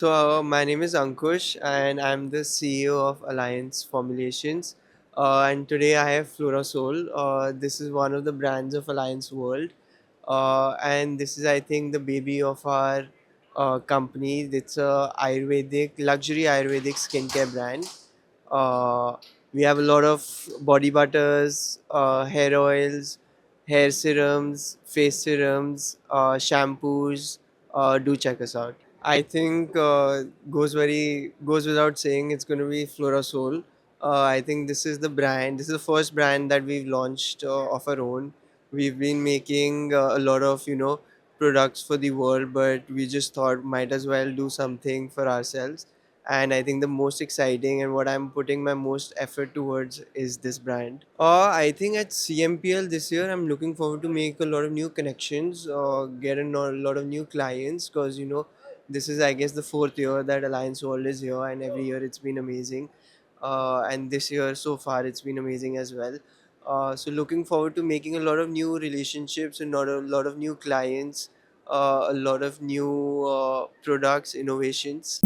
My name is Ankush, and I'm the CEO of Alliance Formulations. And today I have Flora Soul. This is one of the brands of Alliance World, and this is, I think, the baby of our company. It's a Ayurvedic luxury Ayurvedic skincare brand. Uh, we have a lot of body butters, hair oils, hair serums, face serums, shampoos. Do check us out. I think goes without saying it's going to be Flora Soul. I think this is the brand. This is the first brand that we've launched of our own. We've been making a lot of products for the world, but we just thought might as well do something for ourselves. And I think the most exciting and what I'm putting my most effort towards is this brand. I think at CMPL this year, I'm looking forward to make a lot of new connections, get lot of new clients, because this is, I guess, the fourth year that Alliance World is here, and every year it's been amazing. And this year so far, it's been amazing as well. So looking forward to making a lot of new relationships and lot of new clients, a lot of new products, innovations.